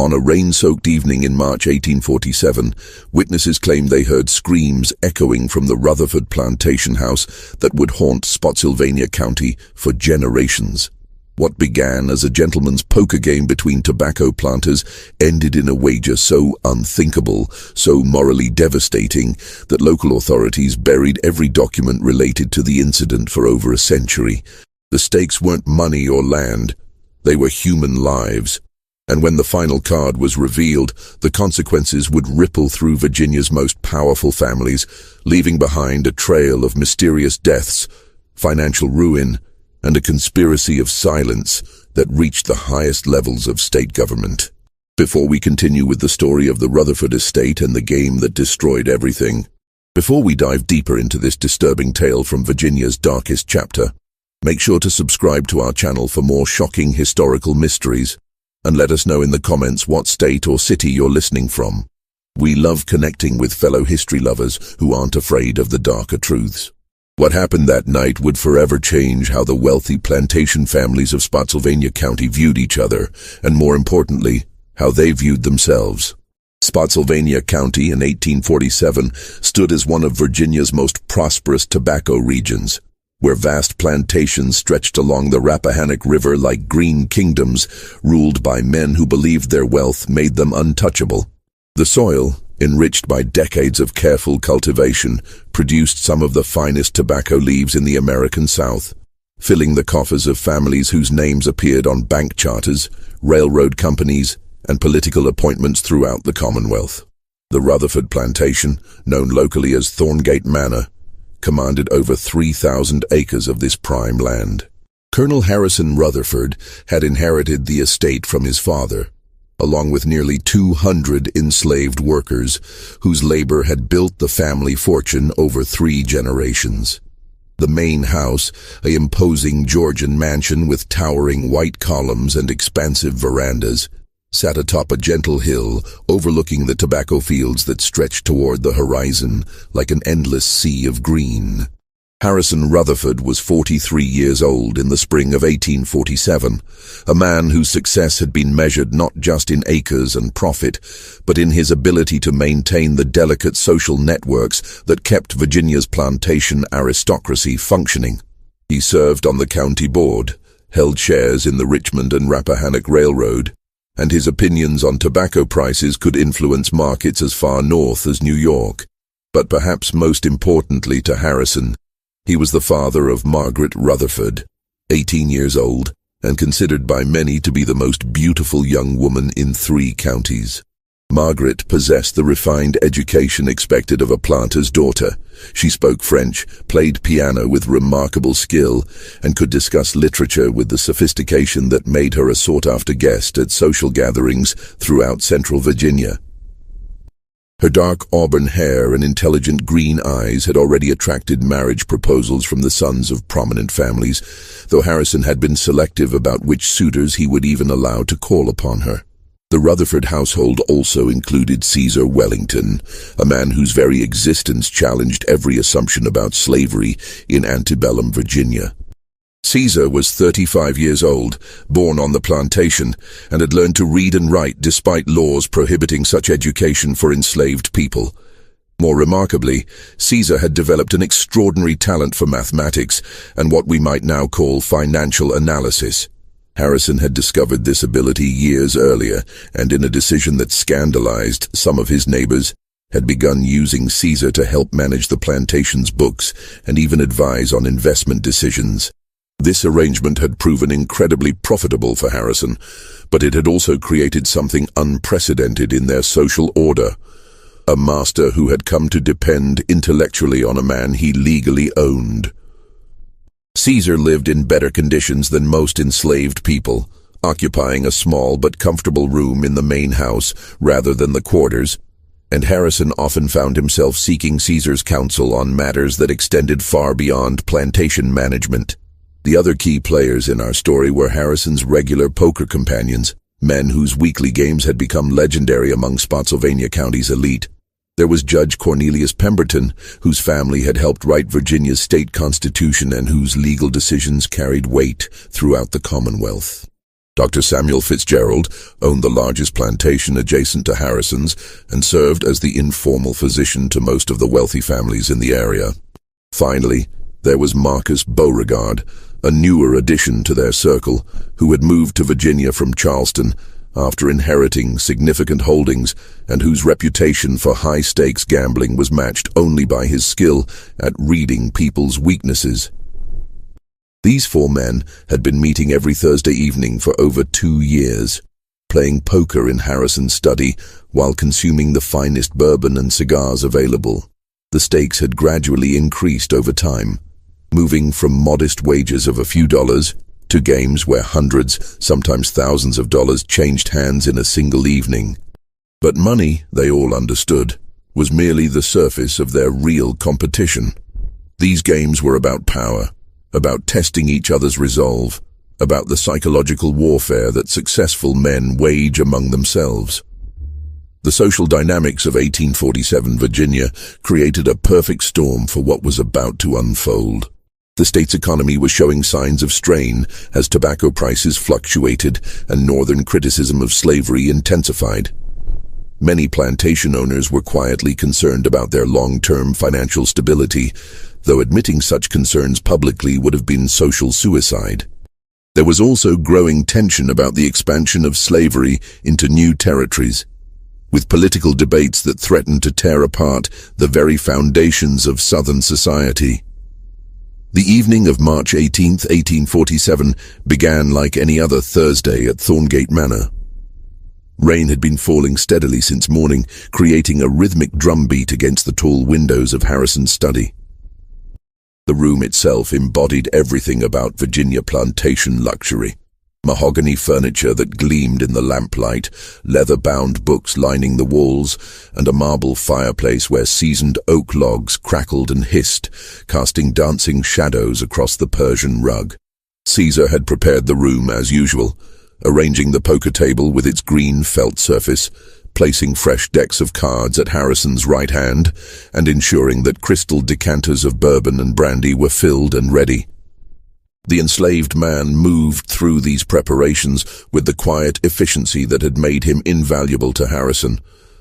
On a rain-soaked evening in March 1847, witnesses claimed they heard screams echoing from the Rutherford plantation house that would haunt Spotsylvania County for generations. What began as a gentleman's poker game between tobacco planters ended in a wager so unthinkable, so morally devastating, that local authorities buried every document related to the incident for over a century. The stakes weren't money or land, they were human lives. And when the final card was revealed, the consequences would ripple through Virginia's most powerful families, leaving behind a trail of mysterious deaths, financial ruin, and a conspiracy of silence that reached the highest levels of state government. Before we continue with the story of the Rutherford estate and the game that destroyed everything, before we dive deeper into this disturbing tale from Virginia's darkest chapter, make sure to subscribe to our channel for more shocking historical mysteries, and let us know in the comments what state or city you're listening from. We love connecting with fellow history lovers who aren't afraid of the darker truths. What happened that night would forever change how the wealthy plantation families of Spotsylvania County viewed each other, and more importantly, how they viewed themselves. Spotsylvania County in 1847 stood as one of Virginia's most prosperous tobacco regions, where vast plantations stretched along the Rappahannock River like green kingdoms, ruled by men who believed their wealth made them untouchable. The soil, enriched by decades of careful cultivation, produced some of the finest tobacco leaves in the American South, filling the coffers of families whose names appeared on bank charters, railroad companies, and political appointments throughout the Commonwealth. The Rutherford plantation, known locally as Thorngate Manor, commanded over 3,000 acres of this prime land. Colonel Harrison Rutherford had inherited the estate from his father, along with nearly 200 enslaved workers whose labor had built the family fortune over 3 generations. The main house, an imposing Georgian mansion with towering white columns and expansive verandas, sat atop a gentle hill overlooking the tobacco fields that stretched toward the horizon like an endless sea of green. Harrison Rutherford was 43 years old in the spring of 1847, a man whose success had been measured not just in acres and profit, but in his ability to maintain the delicate social networks that kept Virginia's plantation aristocracy functioning. He served on the county board, held shares in the Richmond and Rappahannock Railroad, and his opinions on tobacco prices could influence markets as far north as New York. But perhaps most importantly to Harrison, he was the father of Margaret Rutherford, 18 years old, and considered by many to be the most beautiful young woman in 3 counties. Margaret possessed the refined education expected of a planter's daughter. She spoke French, played piano with remarkable skill, and could discuss literature with the sophistication that made her a sought-after guest at social gatherings throughout central Virginia. Her dark auburn hair and intelligent green eyes had already attracted marriage proposals from the sons of prominent families, though Harrison had been selective about which suitors he would even allow to call upon her. The Rutherford household also included Caesar Wellington, a man whose very existence challenged every assumption about slavery in antebellum Virginia. Caesar was 35 years old, born on the plantation, and had learned to read and write despite laws prohibiting such education for enslaved people. More remarkably, Caesar had developed an extraordinary talent for mathematics and what we might now call financial analysis. Harrison had discovered this ability years earlier, and in a decision that scandalized some of his neighbors, had begun using Caesar to help manage the plantation's books and even advise on investment decisions. This arrangement had proven incredibly profitable for Harrison, but it had also created something unprecedented in their social order. A master who had come to depend intellectually on a man he legally owned. Caesar lived in better conditions than most enslaved people, occupying a small but comfortable room in the main house rather than the quarters, and Harrison often found himself seeking Caesar's counsel on matters that extended far beyond plantation management. The other key players in our story were Harrison's regular poker companions, men whose weekly games had become legendary among Spotsylvania County's elite. There was Judge Cornelius Pemberton, whose family had helped write Virginia's state constitution and whose legal decisions carried weight throughout the Commonwealth. Dr. Samuel Fitzgerald owned the largest plantation adjacent to Harrison's and served as the informal physician to most of the wealthy families in the area. Finally, there was Marcus Beauregard, a newer addition to their circle, who had moved to Virginia from Charleston after inheriting significant holdings and whose reputation for high-stakes gambling was matched only by his skill at reading people's weaknesses. These four men had been meeting every Thursday evening for over 2 years, playing poker in Harrison's study while consuming the finest bourbon and cigars available. The stakes had gradually increased over time, moving from modest wagers of a few dollars to games where hundreds, sometimes thousands of dollars changed hands in a single evening. But money, they all understood, was merely the surface of their real competition. These games were about power, about testing each other's resolve, about the psychological warfare that successful men wage among themselves. The social dynamics of 1847 Virginia created a perfect storm for what was about to unfold. The state's economy was showing signs of strain as tobacco prices fluctuated and northern criticism of slavery intensified. Many plantation owners were quietly concerned about their long-term financial stability, though admitting such concerns publicly would have been social suicide. There was also growing tension about the expansion of slavery into new territories, with political debates that threatened to tear apart the very foundations of Southern society. The evening of March 18, 1847, began like any other Thursday at Thorngate Manor. Rain had been falling steadily since morning, creating a rhythmic drumbeat against the tall windows of Harrison's study. The room itself embodied everything about Virginia plantation luxury. Mahogany furniture that gleamed in the lamplight, leather-bound books lining the walls, and a marble fireplace where seasoned oak logs crackled and hissed, casting dancing shadows across the Persian rug. Caesar had prepared the room as usual, arranging the poker table with its green felt surface, placing fresh decks of cards at Harrison's right hand, and ensuring that crystal decanters of bourbon and brandy were filled and ready. The enslaved man moved through these preparations with the quiet efficiency that had made him invaluable to Harrison,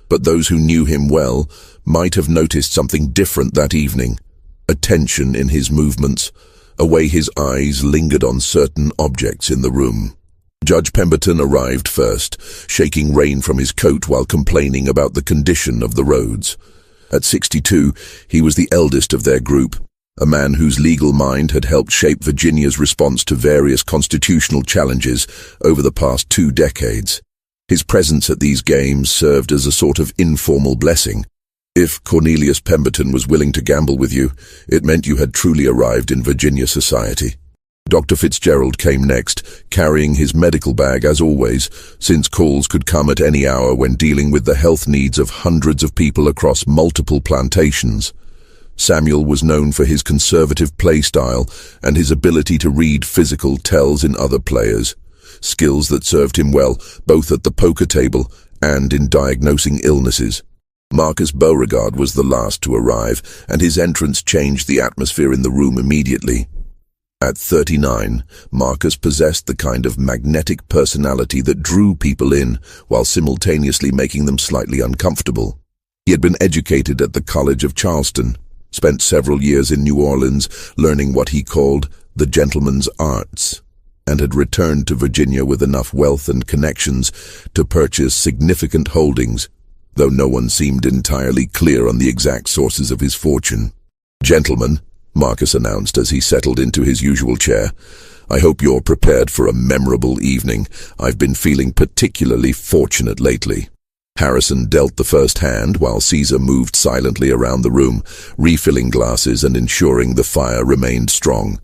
but those who knew him well might have noticed something different that evening, a tension in his movements, a way his eyes lingered on certain objects in the room. Judge Pemberton arrived first, shaking rain from his coat while complaining about the condition of the roads. At 62, he was the eldest of their group, a man whose legal mind had helped shape Virginia's response to various constitutional challenges over the past 2 decades. His presence at these games served as a sort of informal blessing. If Cornelius Pemberton was willing to gamble with you, it meant you had truly arrived in Virginia society. Dr. Fitzgerald came next, carrying his medical bag as always, since calls could come at any hour when dealing with the health needs of hundreds of people across multiple plantations. Samuel was known for his conservative play style and his ability to read physical tells in other players, skills that served him well both at the poker table and in diagnosing illnesses. Marcus Beauregard was the last to arrive, and his entrance changed the atmosphere in the room immediately. At 39, Marcus possessed the kind of magnetic personality that drew people in while simultaneously making them slightly uncomfortable. He had been educated at the College of Charleston, spent several years in New Orleans learning what he called the gentleman's arts, and had returned to Virginia with enough wealth and connections to purchase significant holdings, though no one seemed entirely clear on the exact sources of his fortune. "Gentlemen," Marcus announced as he settled into his usual chair, "I hope you're prepared for a memorable evening. I've been feeling particularly fortunate lately." Harrison dealt the first hand while Caesar moved silently around the room, refilling glasses and ensuring the fire remained strong.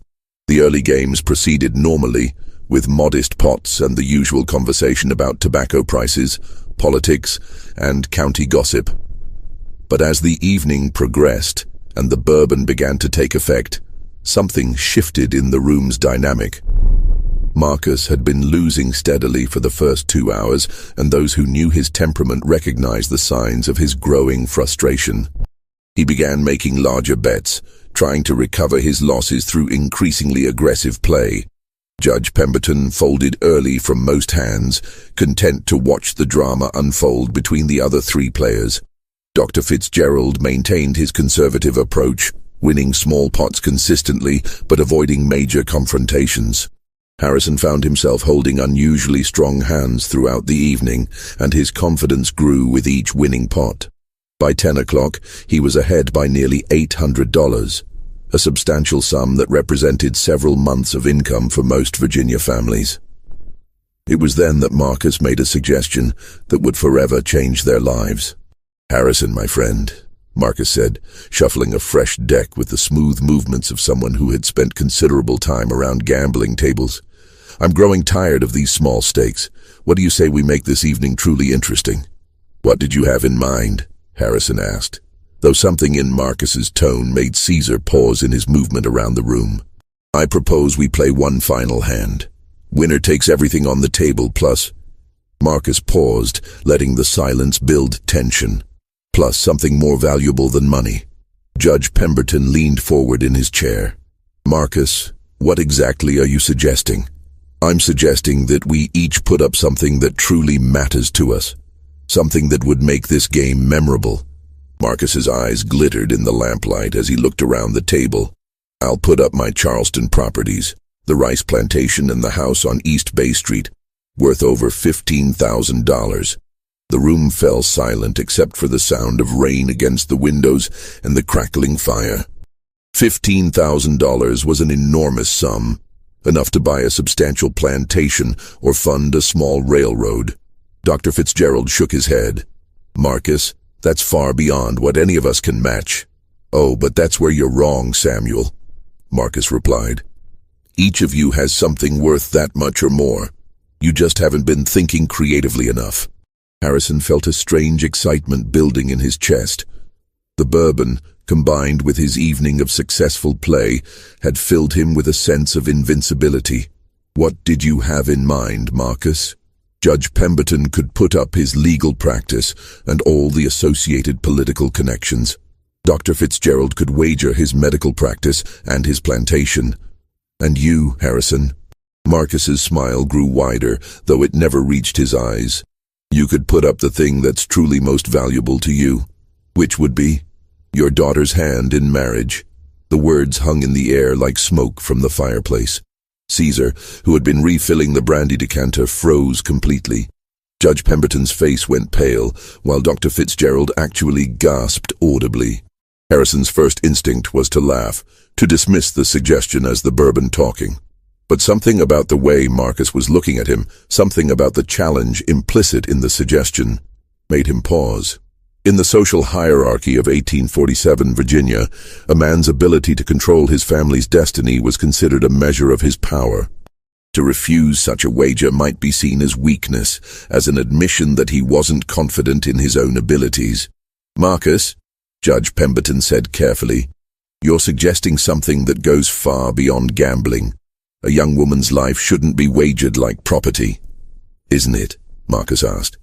The early games proceeded normally, with modest pots and the usual conversation about tobacco prices, politics, and county gossip. But as the evening progressed and the bourbon began to take effect, something shifted in the room's dynamic. Marcus had been losing steadily for the first 2 hours, and those who knew his temperament recognized the signs of his growing frustration. He began making larger bets, trying to recover his losses through increasingly aggressive play. Judge Pemberton folded early from most hands, content to watch the drama unfold between the other three players. Dr. Fitzgerald maintained his conservative approach, winning small pots consistently but avoiding major confrontations. Harrison found himself holding unusually strong hands throughout the evening, and his confidence grew with each winning pot. By 10 o'clock, he was ahead by nearly $800, a substantial sum that represented several months of income for most Virginia families. It was then that Marcus made a suggestion that would forever change their lives. "Harrison, my friend," Marcus said, shuffling a fresh deck with the smooth movements of someone who had spent considerable time around gambling tables. "I'm growing tired of these small stakes. What do you say we make this evening truly interesting?" "What did you have in mind?" Harrison asked, though something in Marcus's tone made Caesar pause in his movement around the room. "I propose we play one final hand. Winner takes everything on the table plus—" Marcus paused, letting the silence build tension. "Plus something more valuable than money." Judge Pemberton leaned forward in his chair. "Marcus, what exactly are you suggesting?" "I'm suggesting that we each put up something that truly matters to us. Something that would make this game memorable." Marcus's eyes glittered in the lamplight as he looked around the table. "I'll put up my Charleston properties, the rice plantation and the house on East Bay Street, worth over $15,000. The room fell silent except for the sound of rain against the windows and the crackling fire. $15,000 was an enormous sum, enough to buy a substantial plantation or fund a small railroad. Dr. Fitzgerald shook his head. "Marcus, that's far beyond what any of us can match." "Oh, but that's where you're wrong, Samuel," Marcus replied. "Each of you has something worth that much or more. You just haven't been thinking creatively enough." Harrison felt a strange excitement building in his chest. The bourbon, combined with his evening of successful play, had filled him with a sense of invincibility. "What did you have in mind, Marcus?" Judge Pemberton could put up his legal practice and all the associated political connections. Dr. Fitzgerald could wager his medical practice and his plantation. "And you, Harrison?" Marcus's smile grew wider, though it never reached his eyes. "You could put up the thing that's truly most valuable to you." "Which would be?" "Your daughter's hand in marriage." The words hung in the air like smoke from the fireplace. Caesar, who had been refilling the brandy decanter, froze completely. Judge Pemberton's face went pale, while Dr. Fitzgerald actually gasped audibly. Harrison's first instinct was to laugh, to dismiss the suggestion as the bourbon talking. But something about the way Marcus was looking at him, something about the challenge implicit in the suggestion, made him pause. In the social hierarchy of 1847 Virginia, a man's ability to control his family's destiny was considered a measure of his power. To refuse such a wager might be seen as weakness, as an admission that he wasn't confident in his own abilities. "Marcus," Judge Pemberton said carefully, "you're suggesting something that goes far beyond gambling. A young woman's life shouldn't be wagered like property." "Isn't it?" Marcus asked.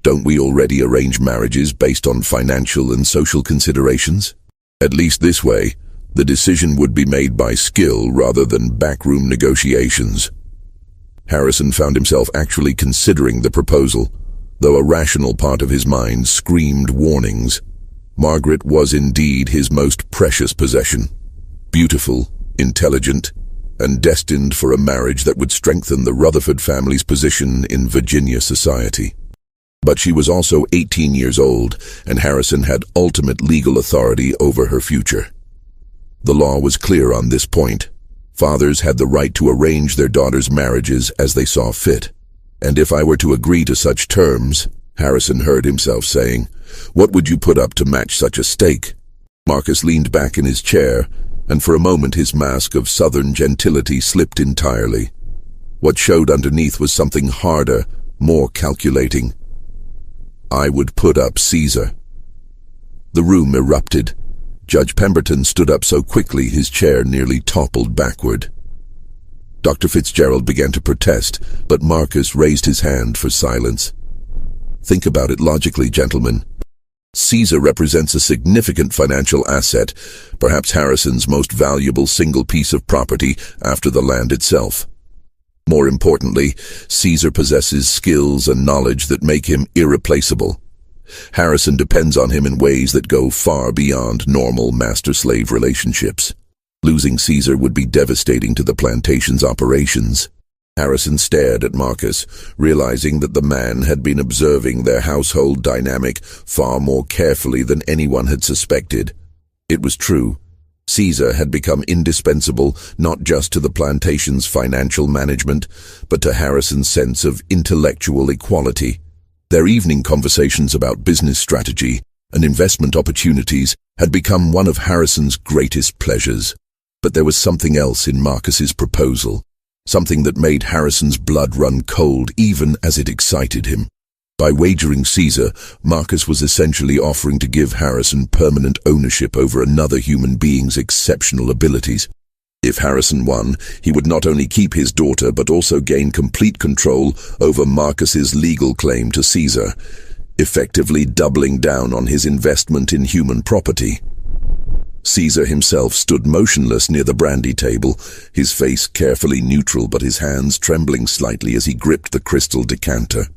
"Don't we already arrange marriages based on financial and social considerations? At least this way, the decision would be made by skill rather than backroom negotiations." Harrison found himself actually considering the proposal, though a rational part of his mind screamed warnings. Margaret was indeed his most precious possession. Beautiful, intelligent, and destined for a marriage that would strengthen the Rutherford family's position in Virginia society. But she was also 18 years old, and Harrison had ultimate legal authority over her future. The law was clear on this point. Fathers had the right to arrange their daughters' marriages as they saw fit. "And if I were to agree to such terms," Harrison heard himself saying, "what would you put up to match such a stake?" Marcus leaned back in his chair, and for a moment his mask of southern gentility slipped entirely. What showed underneath was something harder, more calculating. "I would put up Caesar." The room erupted. Judge Pemberton stood up so quickly his chair nearly toppled backward. Dr. Fitzgerald began to protest, but Marcus raised his hand for silence. "Think about it logically, gentlemen. Caesar represents a significant financial asset, perhaps Harrison's most valuable single piece of property after the land itself. More importantly, Caesar possesses skills and knowledge that make him irreplaceable. Harrison depends on him in ways that go far beyond normal master-slave relationships. Losing Caesar would be devastating to the plantation's operations. Harrison stared at Marcus, realizing that the man had been observing their household dynamic far more carefully than anyone had suspected. It was true. Caesar had become indispensable not just to the plantation's financial management, but to Harrison's sense of intellectual equality. Their evening conversations about business strategy and investment opportunities had become one of Harrison's greatest pleasures. But there was something else in Marcus's proposal, something that made Harrison's blood run cold even as it excited him. By wagering Caesar, Marcus was essentially offering to give Harrison permanent ownership over another human being's exceptional abilities. If Harrison won, he would not only keep his daughter but also gain complete control over Marcus's legal claim to Caesar, effectively doubling down on his investment in human property. Caesar himself stood motionless near the brandy table, his face carefully neutral but his hands trembling slightly as he gripped the crystal decanter.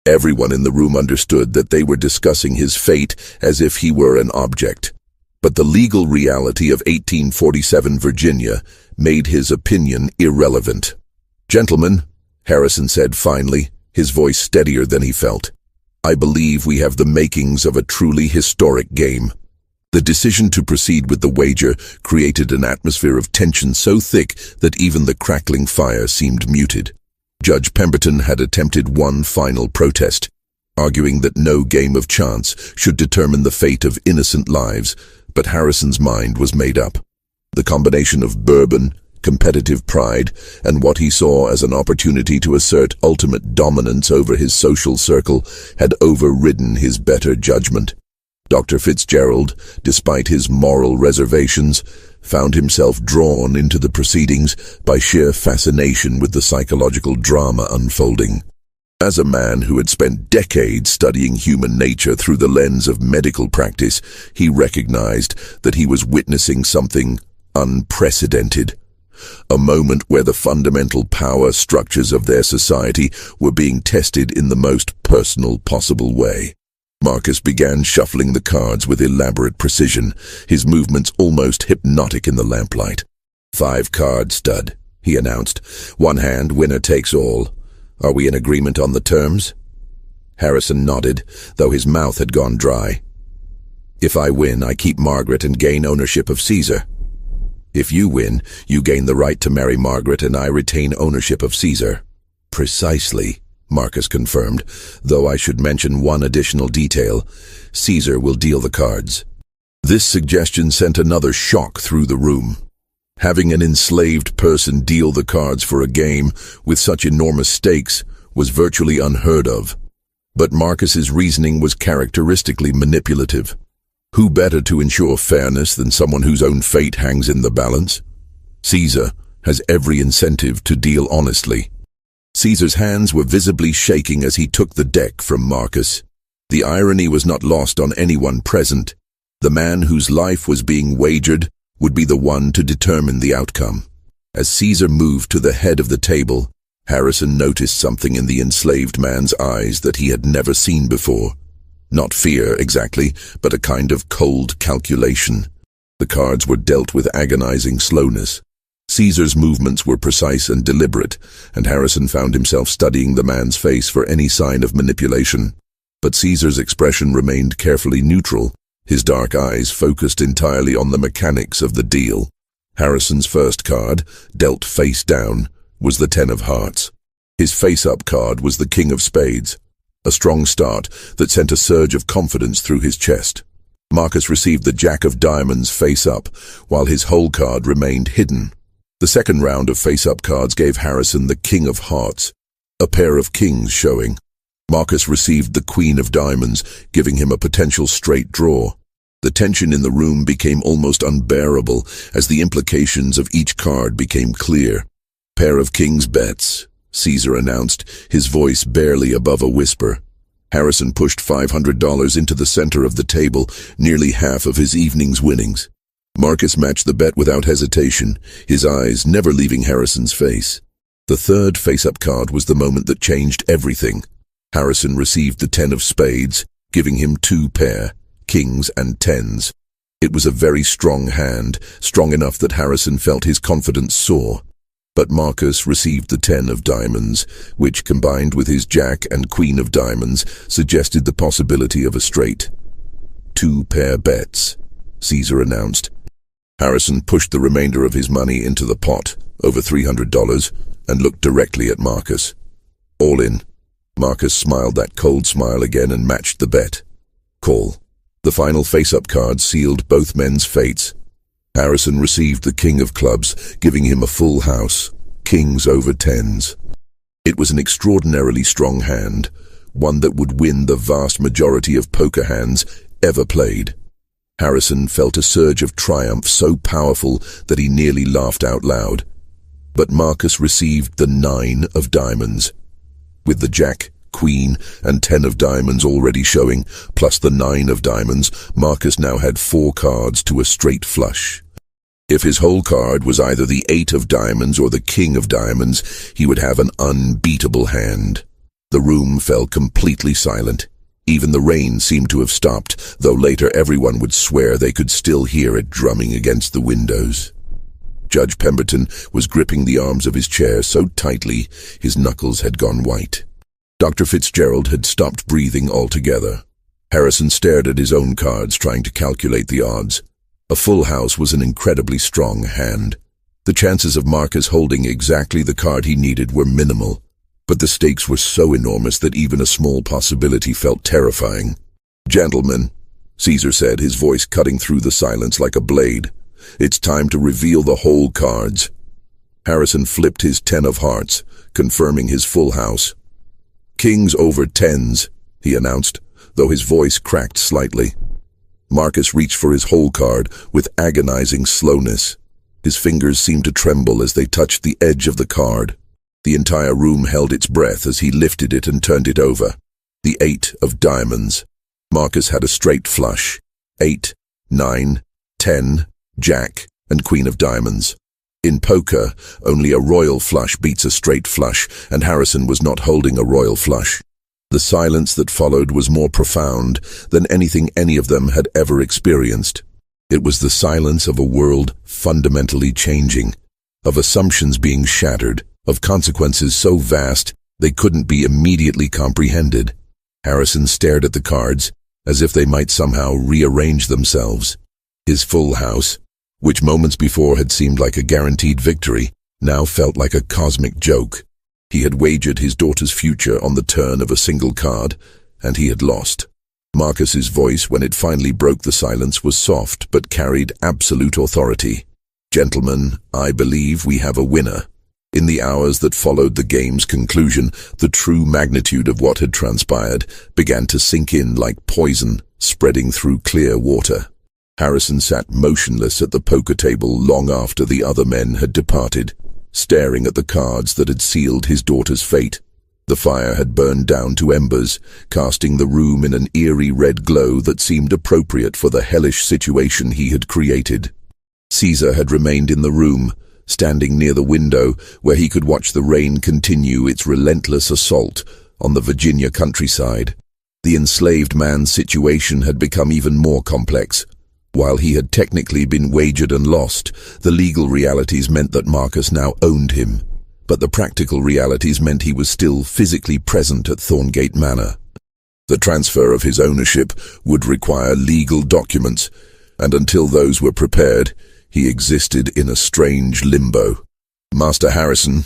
Everyone in the room understood that they were discussing his fate as if he were an object. But the legal reality of 1847 Virginia made his opinion irrelevant. "Gentlemen," Harrison said finally, his voice steadier than he felt, "I believe we have the makings of a truly historic game." The decision to proceed with the wager created an atmosphere of tension so thick that even the crackling fire seemed muted. Judge Pemberton had attempted one final protest, arguing that no game of chance should determine the fate of innocent lives, but Harrison's mind was made up. The combination of bourbon, competitive pride, and what he saw as an opportunity to assert ultimate dominance over his social circle had overridden his better judgment. Dr. Fitzgerald, despite his moral reservations, found himself drawn into the proceedings by sheer fascination with the psychological drama unfolding. As a man who had spent decades studying human nature through the lens of medical practice, he recognized that he was witnessing something unprecedented. A moment where the fundamental power structures of their society were being tested in the most personal possible way. Marcus began shuffling the cards with elaborate precision, his movements almost hypnotic in the lamplight. "5-card stud," he announced. "One hand, winner takes all. Are we in agreement on the terms?" Harrison nodded, though his mouth had gone dry. "If I win, I keep Margaret and gain ownership of Caesar. If you win, you gain the right to marry Margaret and I retain ownership of Caesar." "Precisely," Marcus confirmed, "though I should mention one additional detail. Caesar will deal the cards." This suggestion sent another shock through the room. Having an enslaved person deal the cards for a game with such enormous stakes was virtually unheard of. But Marcus's reasoning was characteristically manipulative. Who better to ensure fairness than someone whose own fate hangs in the balance? Caesar has every incentive to deal honestly. Caesar's hands were visibly shaking as he took the deck from Marcus. The irony was not lost on anyone present. The man whose life was being wagered would be the one to determine the outcome. As Caesar moved to the head of the table, Harrison noticed something in the enslaved man's eyes that he had never seen before. Not fear, exactly, but a kind of cold calculation. The cards were dealt with agonizing slowness. Caesar's movements were precise and deliberate, and Harrison found himself studying the man's face for any sign of manipulation. But Caesar's expression remained carefully neutral, his dark eyes focused entirely on the mechanics of the deal. Harrison's first card, dealt face down, was the 10 of hearts. His face-up card was the King of spades, a strong start that sent a surge of confidence through his chest. Marcus received the Jack of diamonds face-up, while his whole card remained hidden. The second round of face-up cards gave Harrison the King of hearts, a pair of kings showing. Marcus received the Queen of diamonds, giving him a potential straight draw. The tension in the room became almost unbearable as the implications of each card became clear. "Pair of kings bets," Caesar announced, his voice barely above a whisper. Harrison pushed $500 into the center of the table, nearly half of his evening's winnings. Marcus matched the bet without hesitation, his eyes never leaving Harrison's face. The third face-up card was the moment that changed everything. Harrison received the 10 of spades, giving him 2 pair, kings and tens. It was a very strong hand, strong enough that Harrison felt his confidence soar. But Marcus received the 10 of diamonds, which, combined with his jack and queen of diamonds, suggested the possibility of a straight. 2 pair bets, Caesar announced. Harrison pushed the remainder of his money into the pot, over $300, and looked directly at Marcus. All in. Marcus smiled that cold smile again and matched the bet. Call. The final face-up card sealed both men's fates. Harrison received the king of clubs, giving him a full house, kings over tens. It was an extraordinarily strong hand, one that would win the vast majority of poker hands ever played. Harrison felt a surge of triumph so powerful that he nearly laughed out loud. But Marcus received the 9 of diamonds. With the jack, queen, and 10 of diamonds already showing, plus the 9 of diamonds, Marcus now had 4 cards to a straight flush. If his whole card was either the 8 of diamonds or the king of diamonds, he would have an unbeatable hand. The room fell completely silent. Even the rain seemed to have stopped, though later everyone would swear they could still hear it drumming against the windows. Judge Pemberton was gripping the arms of his chair so tightly his knuckles had gone white. Dr. Fitzgerald had stopped breathing altogether. Harrison stared at his own cards, trying to calculate the odds. A full house was an incredibly strong hand. The chances of Marcus holding exactly the card he needed were minimal, but the stakes were so enormous that even a small possibility felt terrifying. "Gentlemen," Caesar said, his voice cutting through the silence like a blade, "it's time to reveal the whole cards." Harrison flipped his 10 of hearts, confirming his full house. "Kings over tens," he announced, though his voice cracked slightly. Marcus reached for his whole card with agonizing slowness. His fingers seemed to tremble as they touched the edge of the card. The entire room held its breath as he lifted it and turned it over. The 8 of diamonds. Marcus had a straight flush. 8, 9, 10, jack, and queen of diamonds. In poker, only a royal flush beats a straight flush, and Harrison was not holding a royal flush. The silence that followed was more profound than anything any of them had ever experienced. It was the silence of a world fundamentally changing, of assumptions being shattered, of consequences so vast they couldn't be immediately comprehended. Harrison stared at the cards, as if they might somehow rearrange themselves. His full house, which moments before had seemed like a guaranteed victory, now felt like a cosmic joke. He had wagered his daughter's future on the turn of a single card, and he had lost. Marcus's voice, when it finally broke the silence, was soft but carried absolute authority. "Gentlemen, I believe we have a winner." In the hours that followed the game's conclusion, the true magnitude of what had transpired began to sink in like poison, spreading through clear water. Harrison sat motionless at the poker table long after the other men had departed, staring at the cards that had sealed his daughter's fate. The fire had burned down to embers, casting the room in an eerie red glow that seemed appropriate for the hellish situation he had created. Caesar had remained in the room, standing near the window where he could watch the rain continue its relentless assault on the Virginia countryside. The enslaved man's situation had become even more complex. While he had technically been wagered and lost, the legal realities meant that Marcus now owned him, but the practical realities meant he was still physically present at Thorngate Manor. The transfer of his ownership would require legal documents, and until those were prepared, he existed in a strange limbo. "Master Harrison,"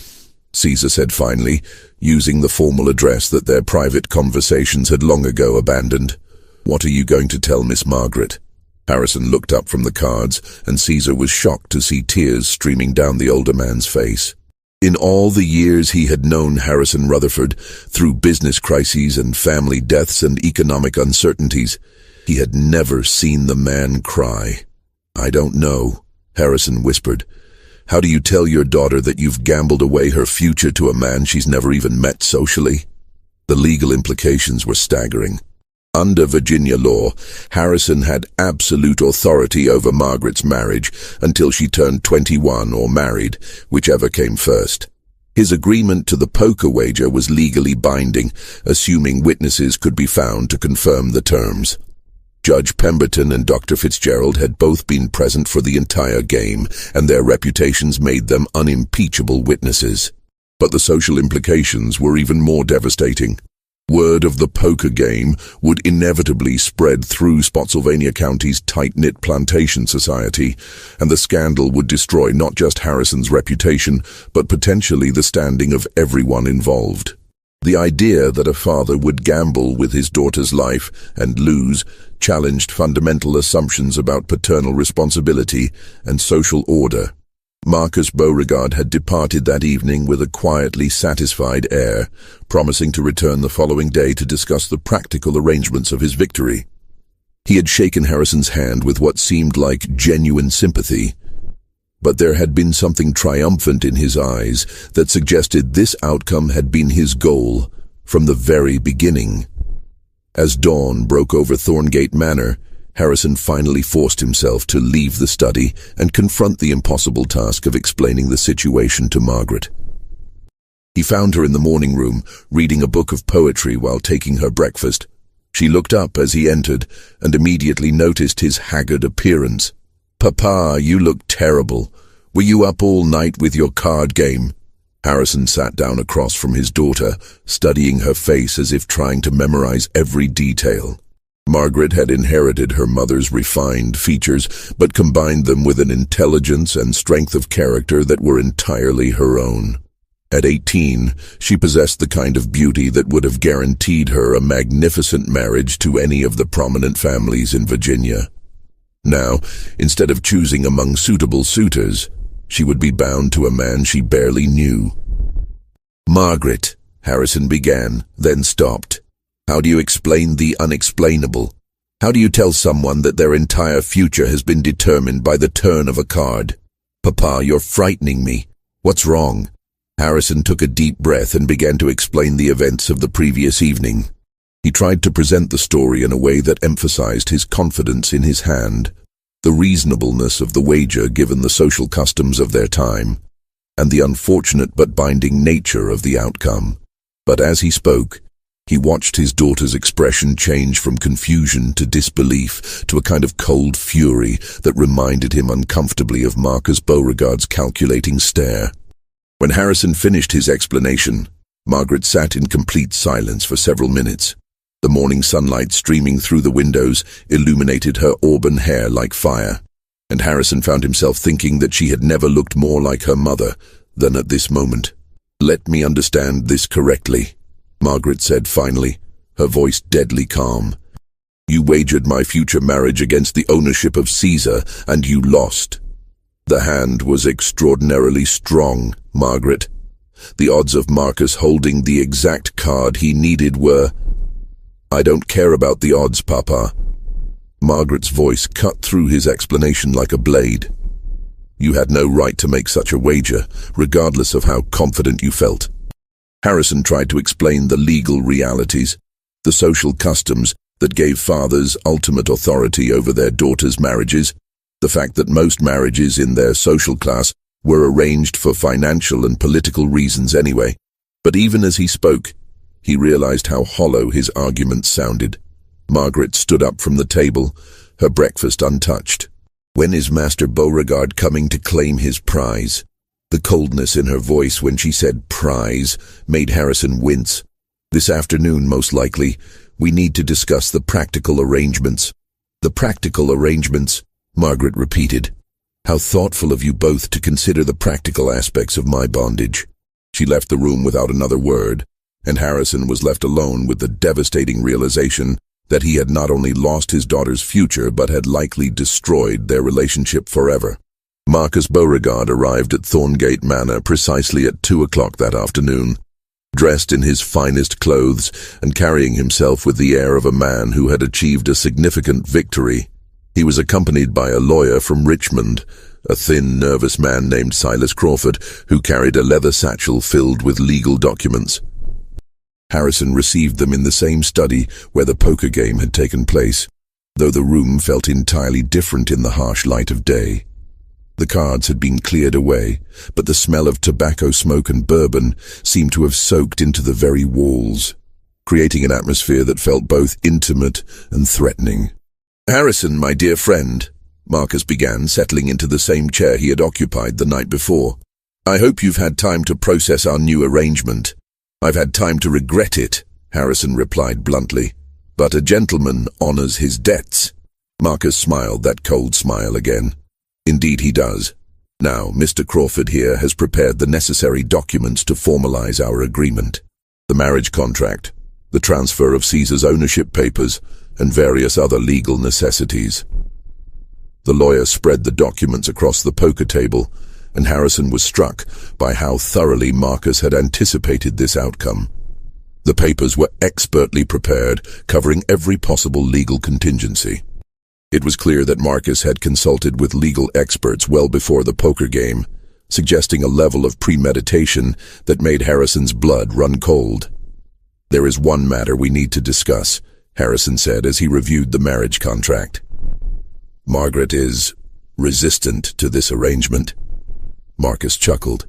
Caesar said finally, using the formal address that their private conversations had long ago abandoned, "what are you going to tell Miss Margaret?" Harrison looked up from the cards, and Caesar was shocked to see tears streaming down the older man's face. In all the years he had known Harrison Rutherford, through business crises and family deaths and economic uncertainties, he had never seen the man cry. "I don't know," Harrison whispered. "How do you tell your daughter that you've gambled away her future to a man she's never even met socially?" The legal implications were staggering. Under Virginia law, Harrison had absolute authority over Margaret's marriage until she turned 21 or married, whichever came first. His agreement to the poker wager was legally binding, assuming witnesses could be found to confirm the terms. Judge Pemberton and Dr. Fitzgerald had both been present for the entire game, and their reputations made them unimpeachable witnesses. But the social implications were even more devastating. Word of the poker game would inevitably spread through Spotsylvania County's tight-knit plantation society, and the scandal would destroy not just Harrison's reputation, but potentially the standing of everyone involved. The idea that a father would gamble with his daughter's life and lose challenged fundamental assumptions about paternal responsibility and social order. Marcus Beauregard had departed that evening with a quietly satisfied air, promising to return the following day to discuss the practical arrangements of his victory. He had shaken Harrison's hand with what seemed like genuine sympathy, but there had been something triumphant in his eyes that suggested this outcome had been his goal from the very beginning. As dawn broke over Thorngate Manor, Harrison finally forced himself to leave the study and confront the impossible task of explaining the situation to Margaret. He found her in the morning room, reading a book of poetry while taking her breakfast. She looked up as he entered and immediately noticed his haggard appearance. "Papa, you look terrible. Were you up all night with your card game?" Harrison sat down across from his daughter, studying her face as if trying to memorize every detail. Margaret had inherited her mother's refined features, but combined them with an intelligence and strength of character that were entirely her own. At 18, she possessed the kind of beauty that would have guaranteed her a magnificent marriage to any of the prominent families in Virginia. Now, instead of choosing among suitable suitors, she would be bound to a man she barely knew. "Margaret," Harrison began, then stopped. "How do you explain the unexplainable? How do you tell someone that their entire future has been determined by the turn of a card? Papa, you're frightening me. What's wrong?" Harrison took a deep breath and began to explain the events of the previous evening. He tried to present the story in a way that emphasized his confidence in his hand, the reasonableness of the wager given the social customs of their time, and the unfortunate but binding nature of the outcome. But as he spoke, he watched his daughter's expression change from confusion to disbelief to a kind of cold fury that reminded him uncomfortably of Marcus Beauregard's calculating stare. When Harrison finished his explanation, Margaret sat in complete silence for several minutes. The morning sunlight streaming through the windows illuminated her auburn hair like fire, and Harrison found himself thinking that she had never looked more like her mother than at this moment. "Let me understand this correctly," Margaret said finally, her voice deadly calm. "You wagered my future marriage against the ownership of Caesar, and you lost." The hand was extraordinarily strong, Margaret. The odds of Marcus holding the exact card he needed were— "I don't care about the odds, Papa." Margaret's voice cut through his explanation like a blade. "You had no right to make such a wager, regardless of how confident you felt." Harrison tried to explain the legal realities, the social customs that gave fathers ultimate authority over their daughters' marriages, the fact that most marriages in their social class were arranged for financial and political reasons anyway. But even as he spoke, he realized how hollow his arguments sounded. Margaret stood up from the table, her breakfast untouched. "When is Master Beauregard coming to claim his prize?" The coldness in her voice when she said prize made Harrison wince. "This afternoon, most likely. We need to discuss the practical arrangements." "The practical arrangements," Margaret repeated. "How thoughtful of you both to consider the practical aspects of my bondage." She left the room without another word, and Harrison was left alone with the devastating realization that he had not only lost his daughter's future but had likely destroyed their relationship forever. Marcus Beauregard arrived at Thorngate Manor precisely at 2 o'clock that afternoon, dressed in his finest clothes and carrying himself with the air of a man who had achieved a significant victory. He was accompanied by a lawyer from Richmond, a thin, nervous man named Silas Crawford, who carried a leather satchel filled with legal documents. Harrison received them in the same study where the poker game had taken place, though the room felt entirely different in the harsh light of day. The cards had been cleared away, but the smell of tobacco smoke and bourbon seemed to have soaked into the very walls, creating an atmosphere that felt both intimate and threatening. "Harrison, my dear friend," Marcus began, settling into the same chair he had occupied the night before. "I hope you've had time to process our new arrangement." "I've had time to regret it," Harrison replied bluntly. "But a gentleman honors his debts." Marcus smiled that cold smile again. "Indeed he does. Now, Mr. Crawford here has prepared the necessary documents to formalize our agreement. The marriage contract, the transfer of Caesar's ownership papers, and various other legal necessities." The lawyer spread the documents across the poker table, and Harrison was struck by how thoroughly Marcus had anticipated this outcome. The papers were expertly prepared, covering every possible legal contingency. It was clear that Marcus had consulted with legal experts well before the poker game, suggesting a level of premeditation that made Harrison's blood run cold. "There is one matter we need to discuss," Harrison said as he reviewed the marriage contract. "Margaret is resistant to this arrangement." Marcus chuckled.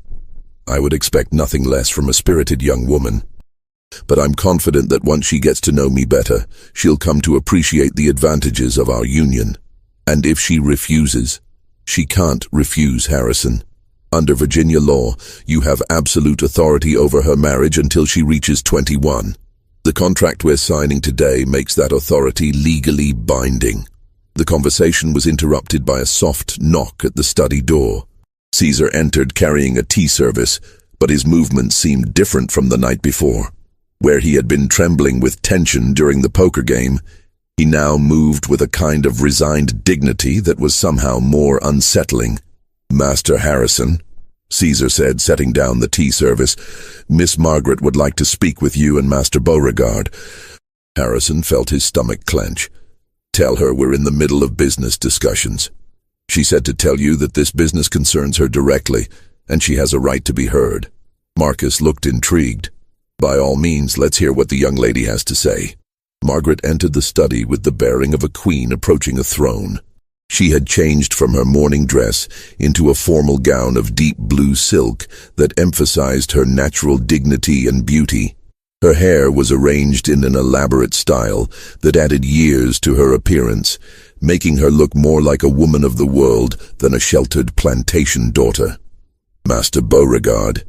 "I would expect nothing less from a spirited young woman. But I'm confident that once she gets to know me better, she'll come to appreciate the advantages of our union. And if she refuses, she can't refuse, Harrison. Under Virginia law, you have absolute authority over her marriage until she reaches 21. The contract we're signing today makes that authority legally binding." The conversation was interrupted by a soft knock at the study door. Caesar entered carrying a tea service, but his movements seemed different from the night before. Where he had been trembling with tension during the poker game, he now moved with a kind of resigned dignity that was somehow more unsettling. "Master Harrison," Caesar said, setting down the tea service, "Miss Margaret would like to speak with you and Master Beauregard." Harrison felt his stomach clench. "Tell her we're in the middle of business discussions. She said to tell you that this business concerns her directly, and she has a right to be heard." Marcus looked intrigued. "By all means, let's hear what the young lady has to say." Margaret entered the study with the bearing of a queen approaching a throne. She had changed from her mourning dress into a formal gown of deep blue silk that emphasized her natural dignity and beauty. Her hair was arranged in an elaborate style that added years to her appearance, making her look more like a woman of the world than a sheltered plantation daughter. "Master Beauregard,"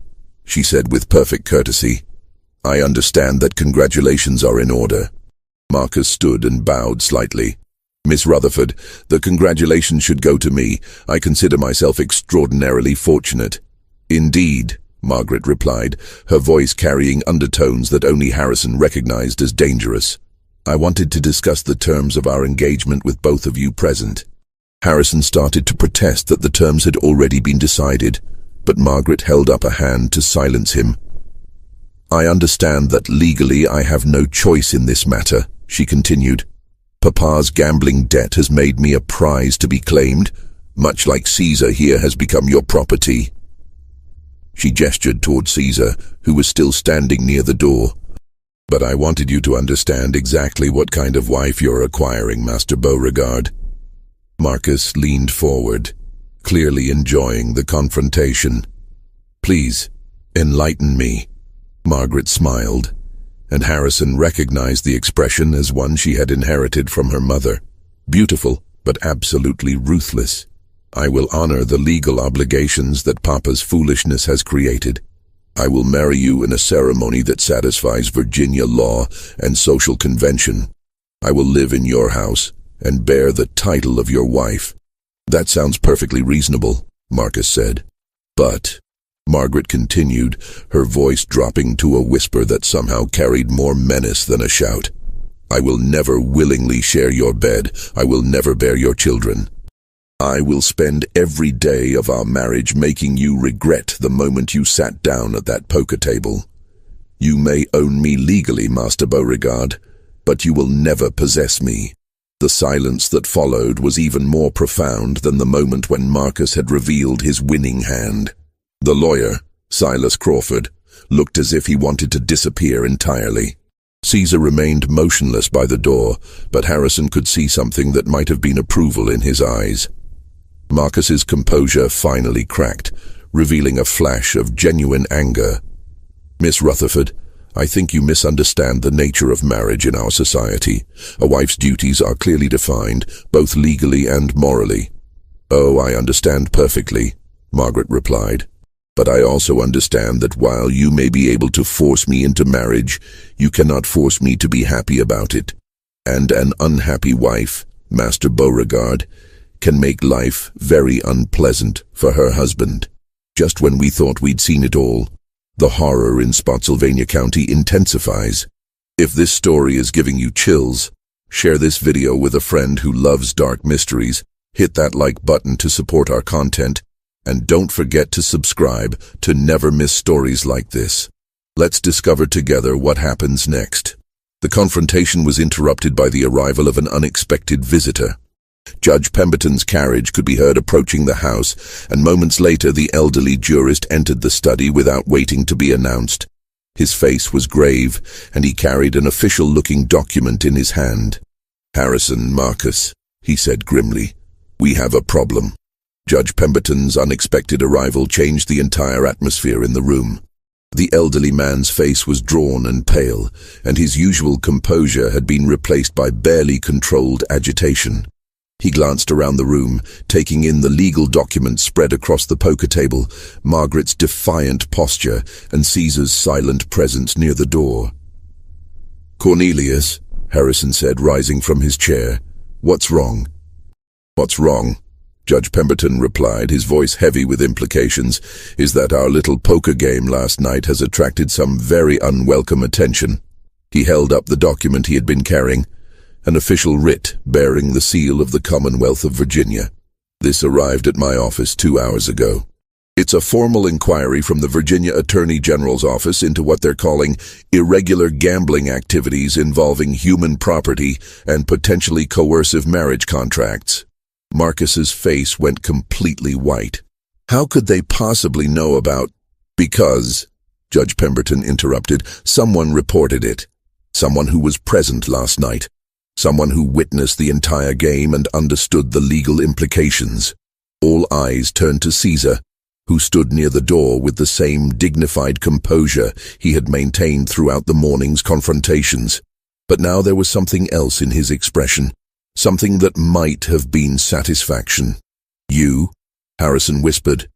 she said with perfect courtesy, "I understand that congratulations are in order." Marcus stood and bowed slightly. "Miss Rutherford, the congratulations should go to me. I consider myself extraordinarily fortunate." "Indeed," Margaret replied, her voice carrying undertones that only Harrison recognized as dangerous. "I wanted to discuss the terms of our engagement with both of you present." Harrison started to protest that the terms had already been decided, but Margaret held up a hand to silence him. "I understand that legally I have no choice in this matter," she continued. "Papa's gambling debt has made me a prize to be claimed, much like Caesar here has become your property." She gestured toward Caesar, who was still standing near the door. "But I wanted you to understand exactly what kind of wife you're acquiring, Master Beauregard." Marcus leaned forward, clearly enjoying the confrontation. "Please, enlighten me." Margaret smiled, and Harrison recognized the expression as one she had inherited from her mother. Beautiful, but absolutely ruthless. "I will honor the legal obligations that Papa's foolishness has created. I will marry you in a ceremony that satisfies Virginia law and social convention. I will live in your house and bear the title of your wife." "That sounds perfectly reasonable," Marcus said. "But," Margaret continued, her voice dropping to a whisper that somehow carried more menace than a shout, "I will never willingly share your bed. I will never bear your children. I will spend every day of our marriage making you regret the moment you sat down at that poker table. You may own me legally, Master Beauregard, but you will never possess me." The silence that followed was even more profound than the moment when Marcus had revealed his winning hand. The lawyer, Silas Crawford, looked as if he wanted to disappear entirely. Caesar remained motionless by the door, but Harrison could see something that might have been approval in his eyes. Marcus's composure finally cracked, revealing a flash of genuine anger. "Miss Rutherford, I think you misunderstand the nature of marriage in our society. A wife's duties are clearly defined, both legally and morally." "Oh, I understand perfectly," Margaret replied. "But I also understand that while you may be able to force me into marriage, you cannot force me to be happy about it. And an unhappy wife, Master Beauregard, can make life very unpleasant for her husband." Just when we thought we'd seen it all, the horror in Spotsylvania County intensifies. If this story is giving you chills, share this video with a friend who loves dark mysteries, hit that like button to support our content, and don't forget to subscribe to never miss stories like this. Let's discover together what happens next. The confrontation was interrupted by the arrival of an unexpected visitor. Judge Pemberton's carriage could be heard approaching the house, and moments later the elderly jurist entered the study without waiting to be announced. His face was grave, and he carried an official-looking document in his hand. "Harrison, Marcus," he said grimly, "we have a problem." Judge Pemberton's unexpected arrival changed the entire atmosphere in the room. The elderly man's face was drawn and pale, and his usual composure had been replaced by barely controlled agitation. He glanced around the room, taking in the legal documents spread across the poker table, Margaret's defiant posture, and Caesar's silent presence near the door. "Cornelius," Harrison said, rising from his chair, "what's wrong?" "What's wrong?" Judge Pemberton replied, his voice heavy with implications, "is that our little poker game last night has attracted some very unwelcome attention." He held up the document he had been carrying, an official writ bearing the seal of the Commonwealth of Virginia. "This arrived at my office 2 hours ago. It's a formal inquiry from the Virginia Attorney General's office into what they're calling irregular gambling activities involving human property and potentially coercive marriage contracts." Marcus's face went completely white. "How could they possibly know about—" "Because," Judge Pemberton interrupted, "someone reported it. Someone who was present last night. Someone who witnessed the entire game and understood the legal implications." All eyes turned to Caesar, who stood near the door with the same dignified composure he had maintained throughout the morning's confrontations. But now there was something else in his expression, something that might have been satisfaction. "You?" Harrison whispered.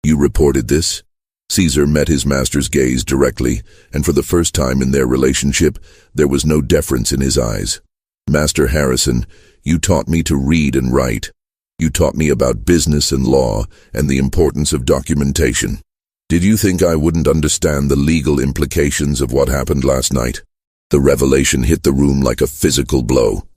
"You reported this?" Caesar met his master's gaze directly, and for the first time in their relationship, there was no deference in his eyes. "Master Harrison, you taught me to read and write. You taught me about business and law and the importance of documentation. Did you think I wouldn't understand the legal implications of what happened last night?" The revelation hit the room like a physical blow.